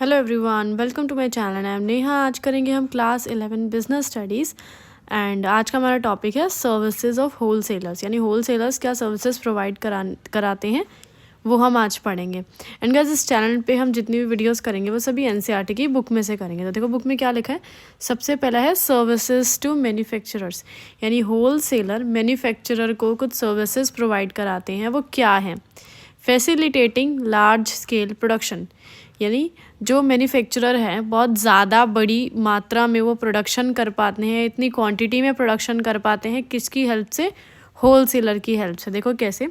Hello everyone, welcome to my channel. I am Neha. आज करेंगे हम क्लास 11 बिजनेस स्टडीज़ एंड आज का हमारा टॉपिक है सर्विसेज ऑफ होलसेलर्स, यानी होलसेलर्स क्या सर्विसेज प्रोवाइड कराते हैं वो हम आज पढ़ेंगे। एंड गाइस, इस चैनल पे हम जितनी भी वीडियोस करेंगे वो सभी एनसीईआरटी की बुक में से करेंगे। तो देखो बुक में क्या लिखा है। सबसे पहला है सर्विसेज टू मैन्युफैक्चरर्स, यानी होलसेलर मैन्युफैक्चरर को कुछ सर्विसेज प्रोवाइड कराते हैं। वो क्या हैं? फैसिलिटेटिंग लार्ज स्केल प्रोडक्शन, यानी जो मैन्युफैक्चरर हैं बहुत ज़्यादा बड़ी मात्रा में वो प्रोडक्शन कर पाते हैं, इतनी क्वांटिटी में प्रोडक्शन कर पाते हैं। किसकी हेल्प से? होलसेलर की हेल्प से। देखो कैसे।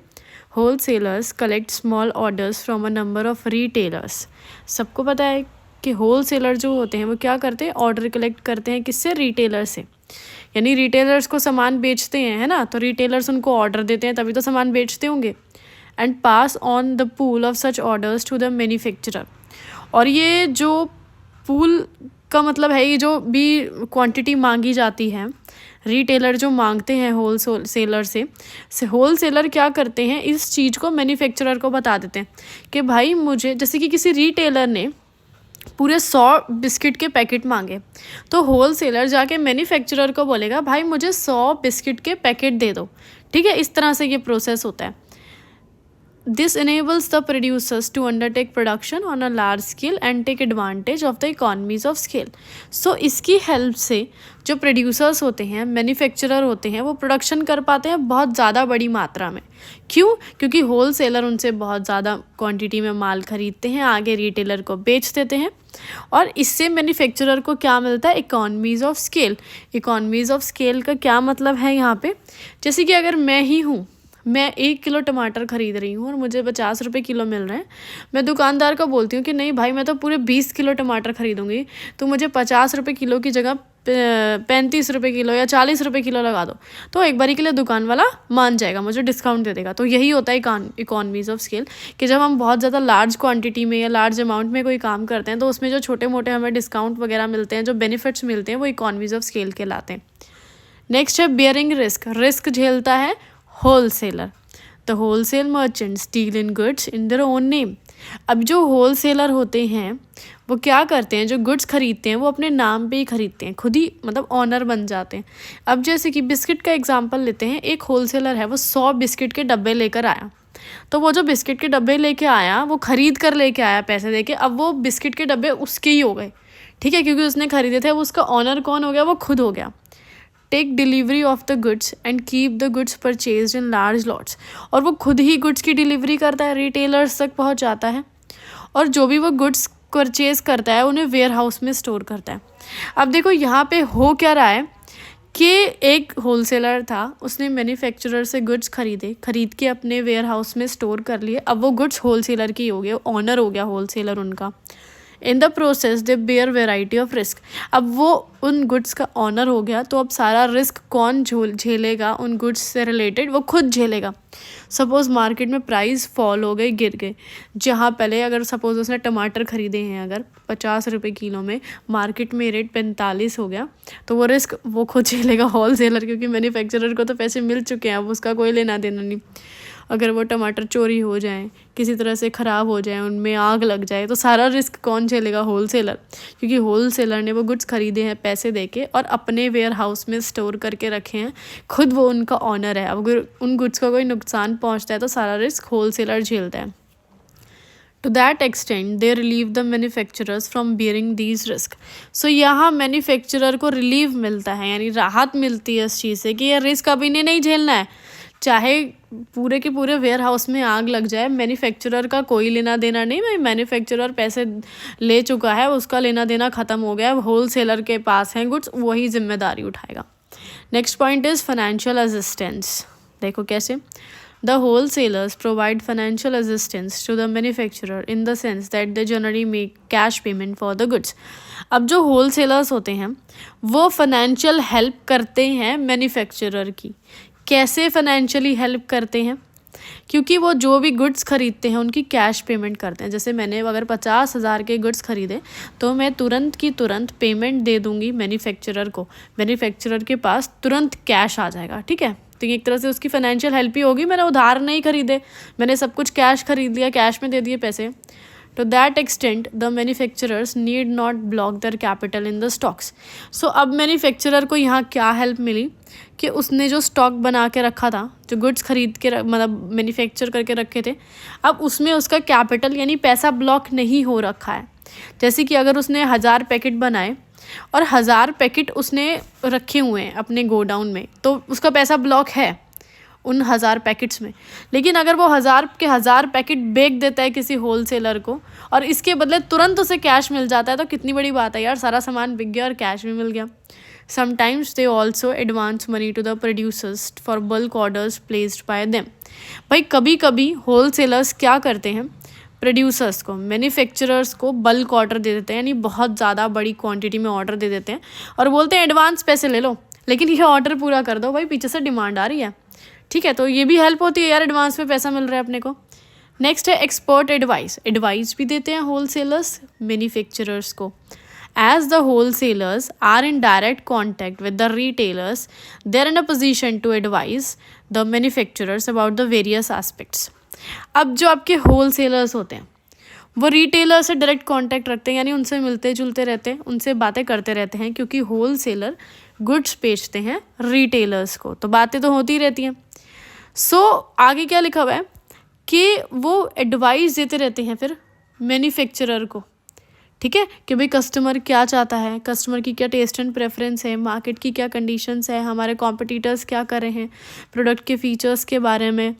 Wholesalers collect small orders from a number of retailers. सबको पता है कि होलसेलर जो होते हैं वो क्या करते हैं? ऑर्डर कलेक्ट करते हैं। किससे? रिटेलर से। यानी रिटेलर्स को सामान बेचते हैं, है ना, तो रिटेलर्स उनको ऑर्डर देते हैं, तभी तो सामान बेचते होंगे। And pass on the pool of such orders to the manufacturer. और ये जो पूल का मतलब है, ये जो भी क्वांटिटी मांगी जाती है, रिटेलर जो मांगते हैं होलसेलर से होलसेलर क्या करते हैं? इस चीज़ को मैन्युफैक्चरर को बता देते हैं कि भाई मुझे, जैसे कि किसी रिटेलर ने पूरे 100 बिस्किट के पैकेट मांगे, तो होलसेलर जाके मैन्युफैक्चरर को बोलेगा भाई मुझे 100 बिस्किट के पैकेट दे दो। ठीक है, इस तरह से ये प्रोसेस होता है। This enables the producers to undertake production on a large scale and take advantage of the economies of scale. So इसकी हेल्प से जो प्रोड्यूसर्स होते हैं, मैन्युफैक्चरर होते हैं, वो प्रोडक्शन कर पाते हैं बहुत ज़्यादा बड़ी मात्रा में। क्यों? क्योंकि होलसेलर उनसे बहुत ज़्यादा क्वांटिटी में माल खरीदते हैं, आगे रिटेलर को बेच देते हैं, और इससे मैन्युफैक्चरर को क्या मिलता है? Economies of scale. Economies of scale का क्या मतलब है यहाँ पे? जैसे कि अगर मैं ही हूँ, मैं 1 किलो टमाटर ख़रीद रही हूँ और मुझे 50 रुपये किलो मिल रहे हैं। मैं दुकानदार को बोलती हूँ कि नहीं भाई, मैं तो पूरे 20 किलो टमाटर ख़रीदूँगी, तो मुझे 50 रुपये किलो की जगह 35 रुपये किलो या 40 रुपये किलो लगा दो। तो एक बारी के लिए दुकान वाला मान जाएगा, मुझे डिस्काउंट दे देगा। तो यही होता है इकोनॉमीज़ ऑफ स्केल, कि जब हम बहुत ज़्यादा लार्ज क्वान्टिटी में या लार्ज अमाउंट में कोई काम करते हैं तो उसमें जो छोटे मोटे हमें डिस्काउंट वगैरह मिलते हैं, जो बेनिफिट्स मिलते हैं, वो इकोनॉमीज़ ऑफ स्केल कहलाते हैं। नेक्स्ट है बियरिंग रिस्क। रिस्क झेलता है wholesaler. The wholesale merchants deal in goods in their own name. अब जो होलसेलर होते हैं वो क्या करते हैं? जो गुड्स खरीदते हैं वो अपने नाम पे ही खरीदते हैं, खुद ही मतलब ऑनर बन जाते हैं। अब जैसे कि बिस्किट का एग्जांपल लेते हैं। एक होलसेलर है, वो 100 बिस्किट के डब्बे लेकर आया। तो वो जो बिस्किट के डब्बे लेके आया वो खरीद कर लेके आया पैसे देके। अब वो बिस्किट के डब्बे उसके ही हो गए, ठीक है, क्योंकि उसने खरीदे थे। वो उसका ऑनर कौन हो गया? वो खुद हो गया। Take delivery of the goods and keep the goods purchase in large lots. और वो खुद ही गुड्स की डिलीवरी करता है, रिटेलर्स तक पहुंचाता है, और जो भी वो गुड्स परचेज करता है उन्हें वेयर हाउस में स्टोर करता है। अब देखो यहाँ पे हो क्या रहा है कि एक होलसेलर था, उसने मैन्युफैक्चरर से गुड्स खरीद के अपने वेयर हाउस में स्टोर कर लिए। अब वो गुड्स होलसेलर की हो गए, ऑनर हो गया होलसेलर उनका। In the process they bear variety of risk. अब वो उन गुड्स का ऑनर हो गया, तो अब सारा रिस्क कौन झेलेगा? उन गुड्स से रिलेटेड वो खुद झेलेगा। सपोज़ मार्केट में प्राइस फॉल हो गई, गिर गए। जहाँ पहले अगर सपोज़ उसने टमाटर ख़रीदे हैं अगर 50 रुपये किलो में, मार्केट में रेट 45 हो गया, तो वो रिस्क वो खुद झेलेगा होलसेलर, क्योंकि मैन्युफैक्चरर को तो पैसे मिल चुके हैं, अब उसका कोई लेना देना नहीं। अगर वो टमाटर चोरी हो जाए, किसी तरह से ख़राब हो जाए, उनमें आग लग जाए, तो सारा रिस्क कौन झेलेगा? होलसेलर, क्योंकि होलसेलर ने वो गुड्स खरीदे हैं पैसे देके और अपने वेयर हाउस में स्टोर करके रखे हैं, खुद वो उनका ऑनर है। अब अगर उन गुड्स का कोई नुकसान पहुंचता है तो सारा रिस्क होलसेलर झेलता है। To that extent, they relieve the manufacturers from bearing these risk. So यहाँ मैन्युफैक्चरर को रिलीव मिलता है, यानी राहत मिलती है इस चीज़ से कि ये रिस्क अब इन्हें नहीं झेलना है। चाहे पूरे के पूरे वेयर हाउस में आग लग जाए, मैन्युफैक्चरर का कोई लेना देना नहीं। भाई मैन्युफैक्चरर पैसे ले चुका है, उसका लेना देना ख़त्म हो गया, होलसेलर के पास हैं गुड्स, वही जिम्मेदारी उठाएगा। Next point is financial assistance. देखो कैसे। The wholesalers provide financial assistance to the manufacturer in the sense that they generally make cash payment for the goods. अब जो wholesalers होते हैं वो फाइनेंशियल हेल्प करते हैं मैन्युफैक्चरर की। कैसे फाइनेंशियली हेल्प करते हैं? क्योंकि वो जो भी गुड्स खरीदते हैं उनकी कैश पेमेंट करते हैं। जैसे मैंने अगर 50,000 के गुड्स खरीदे तो मैं तुरंत की तुरंत पेमेंट दे दूंगी मैन्युफैक्चरर को, मैन्युफैक्चरर के पास तुरंत कैश आ जाएगा। ठीक है, तो एक तरह से उसकी फाइनेंशियल हेल्प ही होगी। मैंने उधार नहीं खरीदे, मैंने सब कुछ कैश खरीद लिया, कैश में दे दिए पैसे। To that extent, the manufacturers need not block their capital in the stocks. So अब मैन्युफैक्चरर को यहाँ क्या हेल्प मिली कि उसने जो स्टॉक बना के रखा था, जो गुड्स खरीद के मतलब मैन्युफैक्चर करके रखे थे, अब उसमें उसका कैपिटल यानी पैसा ब्लॉक नहीं हो रखा है। जैसे कि अगर उसने 1000 पैकेट बनाए और 1000 पैकेट उसने रखे हुए हैं अपने गोडाउन में, तो उसका पैसा ब्लॉक है उन 1000 पैकेट्स में। लेकिन अगर वो 1000 के 1000 पैकेट बेच देता है किसी होलसेलर को और इसके बदले तुरंत उसे कैश मिल जाता है, तो कितनी बड़ी बात है यार, सारा सामान बिक गया और कैश भी मिल गया। Sometimes they also advance money to the producers for bulk orders placed by them. भाई कभी कभी होलसेलर्स क्या करते हैं, प्रोड्यूसर्स को, मैन्युफैक्चरर्स को बल्क ऑर्डर दे देते हैं, यानी बहुत ज़्यादा बड़ी क्वांटिटी में ऑर्डर दे देते हैं और बोलते हैं एडवांस पैसे ले लो, लेकिन ये ऑर्डर पूरा कर दो, भाई पीछे से डिमांड आ रही है। ठीक है, तो ये भी हेल्प होती है यार, एडवांस में पैसा मिल रहा है अपने को। नेक्स्ट है एक्सपर्ट एडवाइस। एडवाइस भी देते हैं होलसेलर्स मैन्युफैक्चरर्स को। As the wholesalers are in direct contact with the retailers, they are in a position to advise the manufacturers about the various aspects. अब जो आपके होलसेलर्स होते हैं वो रिटेलर से डायरेक्ट कांटेक्ट रखते हैं, यानी उनसे मिलते जुलते रहते हैं, उनसे बातें करते रहते हैं, क्योंकि होलसेलर गुड्स बेचते हैं रिटेलर्स को, तो बातें तो होती रहती हैं। सो आगे क्या लिखा हुआ है कि वो एडवाइस देते रहते हैं फिर मैन्युफैक्चरर को, ठीक है, कि भाई कस्टमर क्या चाहता है, कस्टमर की क्या टेस्ट एंड प्रेफरेंस है, मार्केट की क्या कंडीशंस है, हमारे कॉम्पिटिटर्स क्या कर रहे हैं, प्रोडक्ट के फीचर्स के बारे में,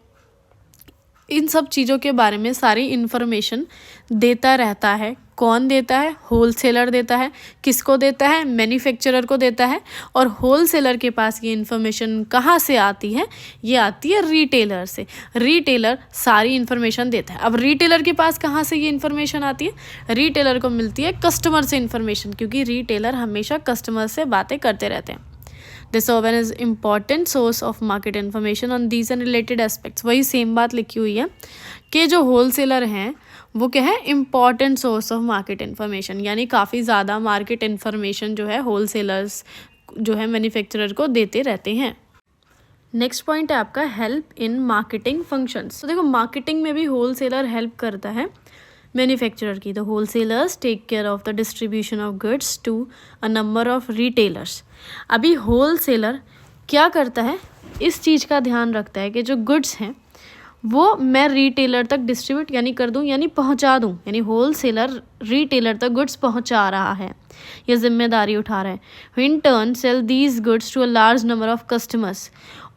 इन सब चीज़ों के बारे में सारी इन्फॉर्मेशन देता रहता है। कौन देता है? होलसेलर देता है। किसको देता है? मैन्युफैक्चरर को देता है। और होलसेलर के पास ये इन्फॉर्मेशन कहाँ से आती है? ये आती है रिटेलर से। रिटेलर सारी इन्फॉर्मेशन देता है। अब रिटेलर के पास कहाँ से ये इन्फॉर्मेशन आती है? रिटेलर को मिलती है कस्टमर से इन्फॉर्मेशन, क्योंकि रिटेलर हमेशा कस्टमर से बातें करते रहते हैं। They serve as important source of market information on these and related aspects. वही सेम बात लिखी हुई है कि जो होलसेलर हैं वो क्या है, important source of market information, यानी काफ़ी ज़्यादा मार्केट इन्फॉर्मेशन जो है होलसेलर्स जो है मैन्युफैक्चरर को देते रहते हैं। नेक्स्ट पॉइंट है आपका हेल्प इन मार्केटिंग फंक्शंस। तो देखो मार्केटिंग में भी होलसेलर हेल्प करता है मैन्युफैक्चरर की। The wholesalers take care of the distribution of goods to a number of retailers. अभी होलसेलर क्या करता है, इस चीज़ का ध्यान रखता है कि जो गुड्स हैं वो मैं रिटेलर तक डिस्ट्रीब्यूट यानी कर दूं, यानी पहुंचा दूं, यानी होलसेलर रिटेलर तक गुड्स पहुंचा रहा है, ये जिम्मेदारी उठा रहा है। In turn sell these goods to a large number of customers.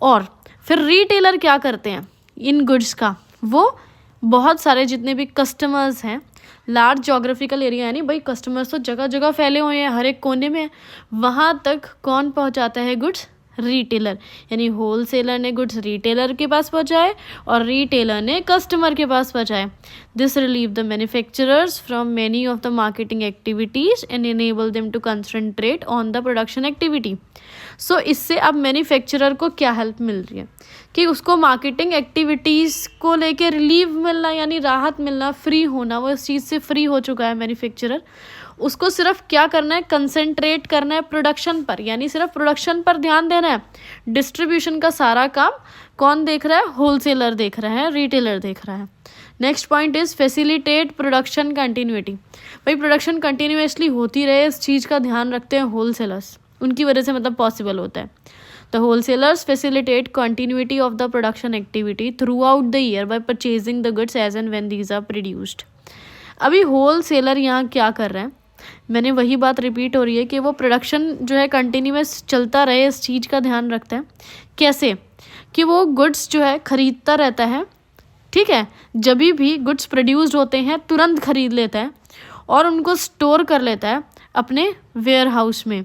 और फिर रिटेलर क्या करते हैं इन गुड्स का, वो बहुत सारे जितने भी कस्टमर्स हैं, लार्ज जोग्राफिकल एरिया, यानी भाई कस्टमर्स तो जगह जगह फैले हुए हैं, हर एक कोने में, वहाँ तक कौन पहुँचाता है गुड्स? रिटेलर। यानी होलसेलर ने गुड्स रिटेलर के पास पहुँचाए और रिटेलर ने कस्टमर के पास पहुँचाए। This relieve the manufacturers from many of the marketing activities and enable them to concentrate on the production activity. So इससे अब मैन्युफैक्चरर को क्या हेल्प मिल रही है कि उसको मार्केटिंग एक्टिविटीज़ को लेके रिलीव मिलना, यानी राहत मिलना, फ्री होना, वो इस चीज़ से फ्री हो चुका है मैन्युफैक्चरर। उसको सिर्फ क्या करना है, कंसंट्रेट करना है प्रोडक्शन पर, यानी सिर्फ प्रोडक्शन पर ध्यान देना है। डिस्ट्रीब्यूशन का सारा काम कौन देख रहा है? होलसेलर देख रहा है, रिटेलर देख रहा है। Next point is facilitate production continuity. भाई प्रोडक्शन कंटिन्यूसली होती रहे, इस चीज़ का ध्यान रखते हैं होलसेलर्स, उनकी वजह से मतलब पॉसिबल होता है। The wholesalers facilitate continuity of the production activity throughout the year by purchasing the goods as and when these are produced. अभी होलसेलर यहाँ क्या कर रहे हैं, मैंने वही बात रिपीट हो रही है कि वो प्रोडक्शन जो है कंटिन्यूस चलता रहे, इस चीज़ का ध्यान रखते हैं। कैसे? कि वो गुड्स जो है ख़रीदता रहता है, ठीक है, जब भी गुड्स प्रोड्यूस्ड होते हैं तुरंत ख़रीद लेता है और उनको स्टोर कर लेता है अपने वेयर हाउस में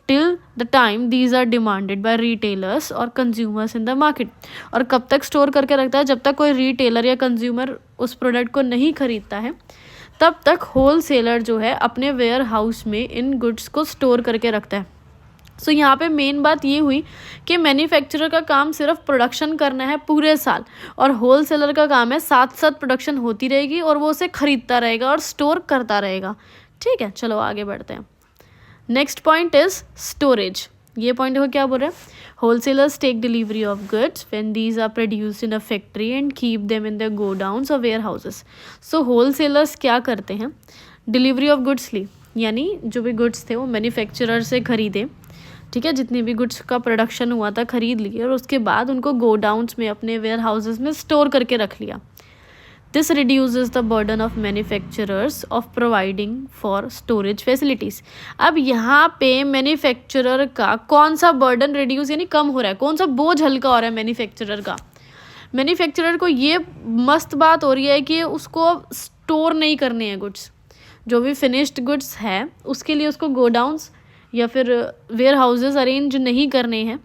till the time these are demanded by retailers और कंज्यूमर्स इन द मार्केट। और कब तक स्टोर करके रखता है? जब तक कोई रिटेलर या कंज्यूमर उस प्रोडक्ट को नहीं खरीदता है तब तक होलसेलर जो है अपने वेयर हाउस में इन गुड्स को स्टोर करके रखता है। सो यहाँ पे मेन बात ये हुई कि मैन्युफैक्चरर का काम सिर्फ प्रोडक्शन करना है पूरे साल, और होलसेलर का काम है साथ साथ प्रोडक्शन होती रहेगी और वो उसे खरीदता रहेगा और स्टोर करता रहेगा। ठीक है, चलो आगे बढ़ते हैं। Next point is storage. ये पॉइंट देखो क्या बोल रहा है, wholesalers take delivery of goods when these are produced in a factory and keep them in the godowns और वेयर हाउसेस। सो होलसेलर्स क्या करते हैं, डिलीवरी ऑफ गुड्स ली, यानी जो भी गुड्स थे वो मैन्युफैक्चरर से खरीदे, ठीक है, जितने भी गुड्स का प्रोडक्शन हुआ था खरीद लिए और उसके बाद उनको गोडाउन्स में अपने वेयर हाउसेस में स्टोर करके रख लिया। This reduces the burden of manufacturers of providing for storage facilities. अब यहाँ पे मैन्युफैक्चरर का कौन सा बर्डन रिड्यूस यानी कम हो रहा है, कौन सा बोझ हल्का हो रहा है मैन्युफैक्चरर का। मैन्युफैक्चरर को ये मस्त बात हो रही है कि उसको स्टोर नहीं करने हैं गुड्स, जो भी फिनिश्ड गुड्स है उसके लिए उसको गोडाउन्स या फिर वेयर हाउसेस अरेंज नहीं करने हैं,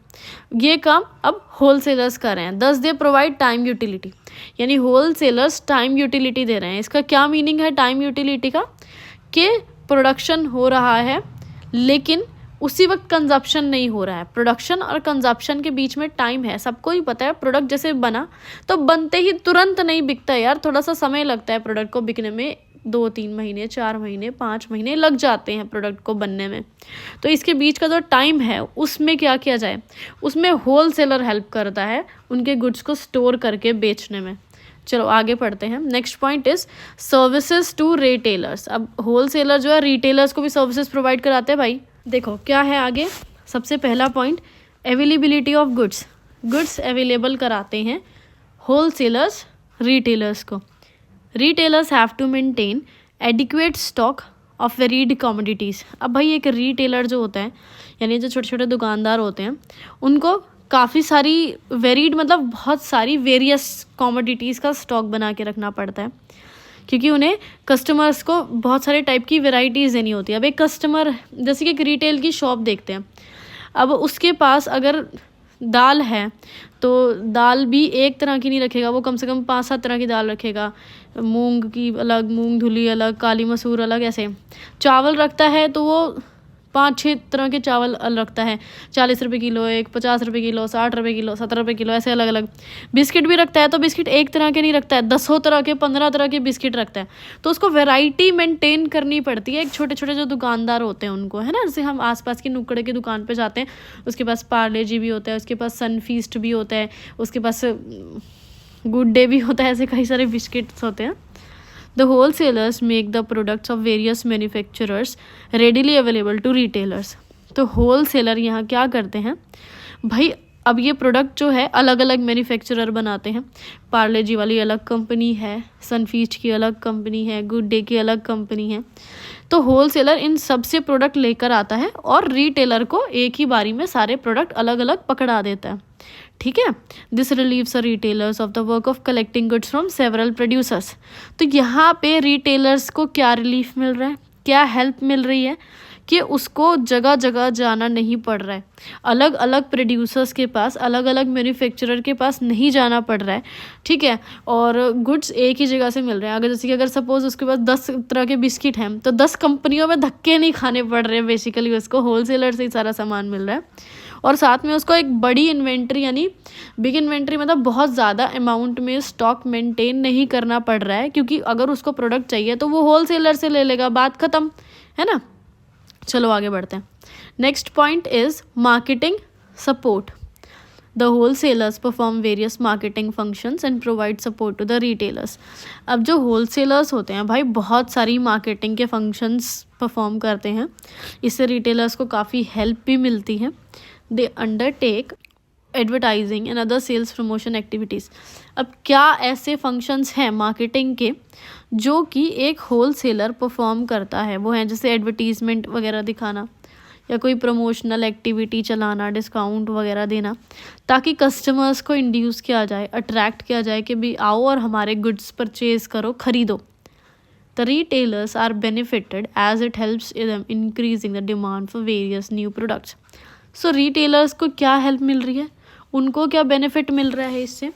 ये काम अब होलसेलर्स कर रहे हैं। दस दे प्रोवाइड टाइम यूटिलिटी, यानी होलसेलर्स टाइम यूटिलिटी दे रहे हैं। इसका क्या मीनिंग है टाइम यूटिलिटी का, कि प्रोडक्शन हो रहा है लेकिन उसी वक्त कंजप्शन नहीं हो रहा है। प्रोडक्शन और कंजप्शन के बीच में टाइम है, सबको ही पता है। प्रोडक्ट जैसे बना तो बनते ही तुरंत नहीं बिकता यार, थोड़ा सा समय लगता है प्रोडक्ट को बिकने में, 2-3 महीने, 4 महीने, 5 महीने लग जाते हैं प्रोडक्ट को बनने में। तो इसके बीच का जो टाइम है उसमें क्या किया जाए, उसमें होलसेलर हेल्प करता है उनके गुड्स को स्टोर करके बेचने में। चलो आगे पढ़ते हैं। Next point is services to retailers. अब होलसेलर जो है रिटेलर्स को भी सर्विसेज प्रोवाइड कराते हैं भाई। देखो क्या है आगे, सबसे पहला point availability of goods. Goods available कराते हैं होलसेलर्स रिटेलर्स को। Retailers have to maintain adequate stock of varied commodities. अब भाई एक रिटेलर जो होता है, यानी जो छोटे छोटे दुकानदार होते हैं, उनको काफ़ी सारी वेरीड मतलब बहुत सारी वेरियस कमोडिटीज़ का स्टॉक बना के रखना पड़ता है, क्योंकि उन्हें कस्टमर्स को बहुत सारे टाइप की वेराइटीज़ देनी होती है। अब एक कस्टमर, जैसे कि एक रिटेल की शॉप देखते हैं, अब उसके पास अगर दाल है तो दाल भी एक तरह की नहीं रखेगा, वो कम से कम 5-7 तरह की दाल रखेगा। मूंग की अलग, मूंग धुली अलग, काली मसूर अलग, ऐसे। चावल रखता है तो वो 5-6 तरह के चावल रखता है, 40 रुपये किलो एक, 50 रुपये किलो, 60 रुपये किलो, 70 रुपये किलो, ऐसे अलग अलग। बिस्किट भी रखता है तो बिस्किट एक तरह के नहीं रखता है, 10 तरह के, 15 तरह के बिस्किट रखता है। तो उसको वैरायटी मेंटेन करनी पड़ती है। एक छोटे छोटे जो दुकानदार होते हैं उनको, है ना, जैसे हम आसपास की नुक्कड़ की दुकान पे जाते हैं, उसके पास पार्ले जी भी होता है, उसके पास सनफीस्ट भी होता है, उसके पास गुड डे भी होता है, ऐसे कई सारे बिस्किट्स होते हैं। The wholesalers make the products of various manufacturers readily available to retailers. तो wholesaler यहाँ क्या करते हैं भाई, अब ये प्रोडक्ट जो है अलग अलग मैन्युफैक्चरर बनाते हैं। पार्ले जी वाली अलग कंपनी है, सनफीस्ट की अलग कंपनी है, गुड डे की अलग कंपनी है। तो होलसेलर इन सब से प्रोडक्ट लेकर आता है और रिटेलर को एक ही बारी में सारे प्रोडक्ट अलग अलग पकड़ा देता है, ठीक है। This relieves a retailers of the work of collecting goods from several producers. तो यहाँ पे रिटेलर्स को क्या रिलीफ मिल रहा है, क्या हेल्प मिल रही है, कि उसको जगह जगह जाना नहीं पड़ रहा है, अलग अलग प्रोड्यूसर्स के पास, अलग अलग मैन्युफैक्चरर के पास नहीं जाना पड़ रहा है, ठीक है। और गुड्स एक ही जगह से मिल रहे हैं। अगर जैसे कि अगर सपोज उसके पास 10 तरह के बिस्किट हैं तो 10 कंपनियों में धक्के नहीं खाने पड़ रहे हैं, बेसिकली उसको होलसेलर से ही सारा सामान मिल रहा है। और साथ में उसको एक बड़ी इन्वेंट्री, यानी बिग इन्वेंट्री मतलब बहुत ज़्यादा अमाउंट में स्टॉक मेंटेन नहीं करना पड़ रहा है, क्योंकि अगर उसको प्रोडक्ट चाहिए तो वो होलसेलर से ले लेगा, बात ख़त्म, है ना। चलो आगे बढ़ते हैं। Next point is marketing support. The wholesalers perform various marketing functions and provide support to the retailers. अब जो होलसेलर्स होते हैं भाई बहुत सारी मार्केटिंग के फंक्शंस परफॉर्म करते हैं, इससे रिटेलर्स को काफ़ी हेल्प भी मिलती है। They undertake advertising and other sales promotion activities. अब क्या ऐसे फंक्शंस हैं मार्केटिंग के जो कि एक होलसेलर परफॉर्म करता है, वो हैं जैसे एडवर्टीज़मेंट वगैरह दिखाना या कोई प्रमोशनल एक्टिविटी चलाना, डिस्काउंट वगैरह देना, ताकि कस्टमर्स को इंड्यूस किया जाए, अट्रैक्ट किया जाए कि भी आओ और हमारे गुड्स परचेज करो, ख़रीदो। The retailers are benefited as it helps them increasing the demand for various new products. So retailers को क्या हेल्प मिल रही है, उनको क्या बेनिफिट मिल रहा है इससे,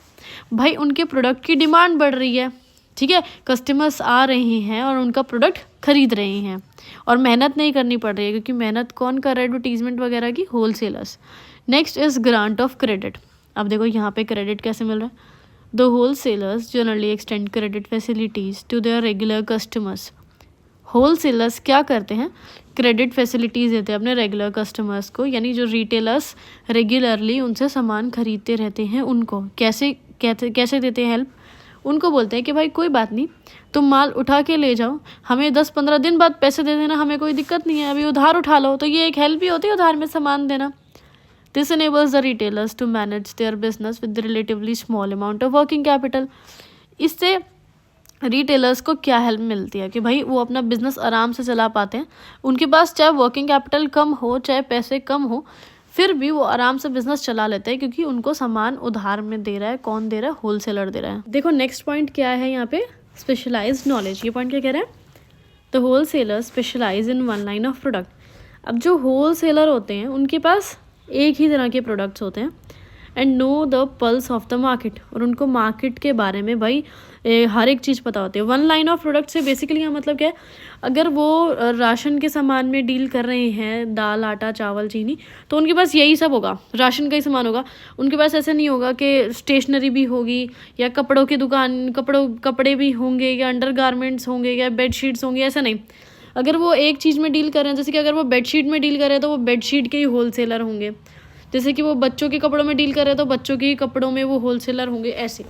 भाई उनके प्रोडक्ट की डिमांड बढ़ रही है, ठीक है, कस्टमर्स आ रहे हैं और उनका प्रोडक्ट खरीद रहे हैं और मेहनत नहीं करनी पड़ रही है, क्योंकि मेहनत कौन कर रहा है एडवर्टीजमेंट वगैरह की, wholesalers. Next is grant of credit. अब देखो यहाँ पे क्रेडिट कैसे मिल रहा है। The wholesalers generally extend credit facilities to their regular customers. Wholesalers क्या करते हैं, क्रेडिट फैसिलिटीज़ देते हैं अपने रेगुलर कस्टमर्स को, यानी जो रिटेलर्स रेगुलरली उनसे सामान खरीदते रहते हैं उनको कैसे देते हैं हेल्प। उनको बोलते हैं कि भाई कोई बात नहीं, तुम माल उठा के ले जाओ, हमें 10-15 दिन बाद पैसे दे देना, हमें कोई दिक्कत नहीं है, अभी उधार उठा लो। तो ये एक हेल्प ही होती है उधार में सामान देना। This enables the retailers to manage their business with the relatively small amount of working capital. इससे रिटेलर्स को क्या हेल्प मिलती है कि भाई वो अपना बिजनेस आराम से चला पाते हैं। उनके पास चाहे वर्किंग कैपिटल कम हो, चाहे पैसे कम हो, फिर भी वो आराम से बिजनेस चला लेते हैं क्योंकि उनको सामान उधार में दे रहा है। कौन दे रहा है? होलसेलर दे रहा है। देखो नेक्स्ट पॉइंट क्या है यहाँ पे, स्पेशलाइज्ड नॉलेज। ये पॉइंट क्या कह रहा है, the wholesaler specialise in one line of product. अब जो होलसेलर होते हैं उनके पास एक ही तरह के प्रोडक्ट्स होते हैं, and know the pulse of the market, और उनको मार्केट के बारे में भाई हर एक चीज़ पता होती है। वन लाइन ऑफ प्रोडक्ट से बेसिकली यहाँ मतलब क्या है, अगर वो राशन के सामान में डील कर रहे हैं, दाल आटा चावल चीनी, तो उनके पास यही सब होगा, राशन का ही सामान होगा। उनके पास ऐसा नहीं होगा कि स्टेशनरी भी होगी या कपड़ों की दुकान, कपड़े भी होंगे या अंडर गारमेंट्स होंगे या बेडशीट्स होंगे, ऐसा नहीं। अगर वो एक चीज़ में डील कर रहे हैं, जैसे कि अगर वो बेडशीट में डील कर रहे हैं तो वो बेडशीट के ही होलसेलर होंगे। जैसे कि वो बच्चों के कपड़ों में डील कर रहे हैं तो बच्चों के ही कपड़ों में वो होलसेलर होंगे। ऐसे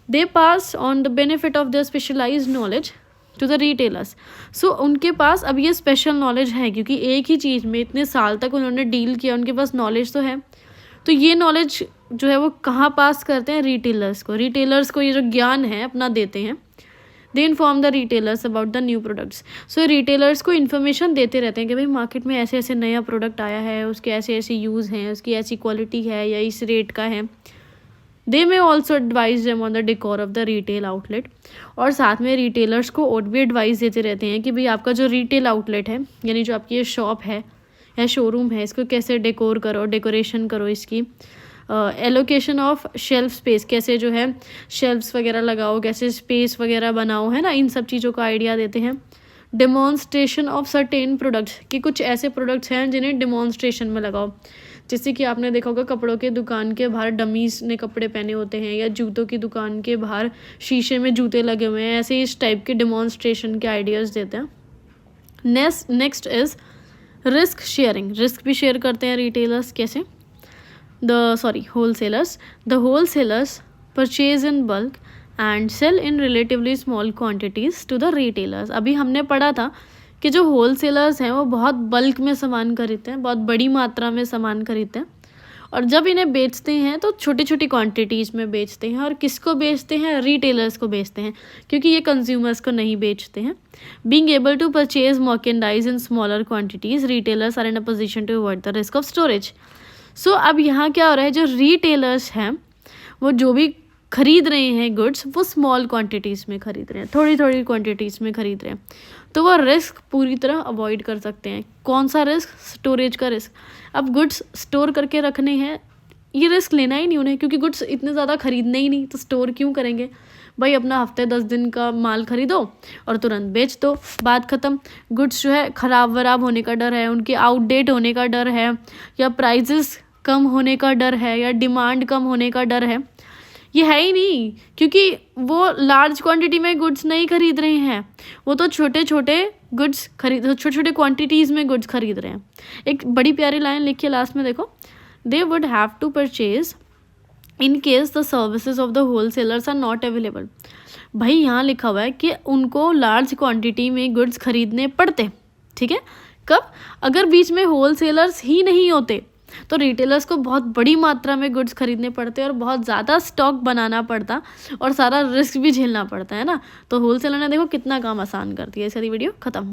they pass on the benefit of their specialised knowledge to the retailers. So उनके पास अब ये स्पेशल नॉलेज है क्योंकि एक ही चीज़ में इतने साल तक उन्होंने डील किया, उनके पास नॉलेज तो है। तो ये नॉलेज जो है वो कहाँ पास करते हैं, रिटेलर्स को। रिटेलर्स को ये जो ज्ञान है अपना देते हैं। They inform the retailers about the new products. So retailers को इन्फॉर्मेशन देते रहते हैं कि भाई मार्केट में ऐसे ऐसे नया प्रोडक्ट आया है, उसके ऐसे ऐसे यूज़ हैं, उसकी ऐसी क्वालिटी है या इस रेट का है। They may also advise them on the decor of the retail outlet. और साथ में रिटेलर्स को और भी एडवाइस देते रहते हैं कि भाई आपका जो रिटेल आउटलेट है, यानी जो आपकी ये शॉप है या शोरूम है, इसको कैसे डेकोर करो, डेकोरेशन करो, इसकी एलोकेशन ऑफ शेल्फ स्पेस, कैसे जो है शेल्फ्स वगैरह लगाओ, कैसे स्पेस वगैरह बनाओ, है ना, इन सब चीज़ों का आइडिया देते हैं। डेमोन्स्ट्रेशन ऑफ सर्टेन प्रोडक्ट्स, कि कुछ ऐसे प्रोडक्ट्स हैं जिन्हें डेमोन्स्ट्रेशन में लगाओ। जैसे कि आपने देखा होगा कपड़ों के दुकान के बाहर डमीज ने कपड़े पहने होते हैं, या जूतों की दुकान के बाहर शीशे में जूते लगे हुए हैं, ऐसे इस टाइप के डेमोन्स्ट्रेशन के आइडियाज़ देते हैं। Next is risk sharing. Risk भी शेयर करते हैं रिटेलर्स। कैसे? wholesalers. The wholesalers purchase in bulk and sell in relatively small quantities to the retailers. अभी हमने पढ़ा था कि जो होलसेलर्स हैं वो बहुत बल्क में सामान खरीदते हैं, बहुत बड़ी मात्रा में सामान खरीदते हैं, और जब इन्हें बेचते हैं तो छोटी छोटी क्वांटिटीज़ में बेचते हैं। और किसको बेचते हैं? रिटेलर्स को बेचते हैं, क्योंकि ये कंज्यूमर्स को नहीं बेचते हैं। Being able to purchase merchandise in smaller quantities, retailers are in a position to avoid the risk of storage. So अब यहाँ क्या हो रहा है, जो रिटेलर्स हैं वो जो भी खरीद रहे हैं गुड्स, वो स्मॉल क्वांटिटीज़ में खरीद रहे हैं, थोड़ी थोड़ी क्वांटिटीज़ में खरीद रहे हैं, तो वो रिस्क पूरी तरह अवॉइड कर सकते हैं। कौन सा रिस्क? स्टोरेज का रिस्क। अब गुड्स स्टोर करके रखने हैं, ये रिस्क लेना ही नहीं उन्हें, क्योंकि गुड्स इतने ज़्यादा खरीदने ही नहीं, तो स्टोर क्यों करेंगे भाई। अपना हफ्ते 10 दिन का माल खरीदो और तुरंत बेच दो, बात ख़त्म। गुड्स जो है ख़राब वराब होने का डर है, उनके आउटडेट होने का डर है, या प्राइजेस कम होने का डर है, या डिमांड कम होने का डर है, ये है ही नहीं, क्योंकि वो लार्ज क्वांटिटी में गुड्स नहीं खरीद रहे हैं, वो तो छोटे छोटे गुड्स छोटे छोटे क्वांटिटीज़ में गुड्स खरीद रहे हैं। एक बड़ी प्यारी लाइन लिखिए लास्ट में, देखो, they would have to purchase in case the services of the wholesalers are not available. भाई यहाँ लिखा हुआ है कि उनको लार्ज क्वांटिटी में गुड्स खरीदने पड़ते, ठीक है। कब? अगर बीच में होलसेलर्स ही नहीं होते तो रिटेलर्स को बहुत बड़ी मात्रा में गुड्स खरीदने पड़ते और बहुत ज़्यादा स्टॉक बनाना पड़ता और सारा रिस्क भी झेलना पड़ता है ना। तो होलसेलर ने देखो कितना काम आसान कर दिया। इस वीडियो खत्म।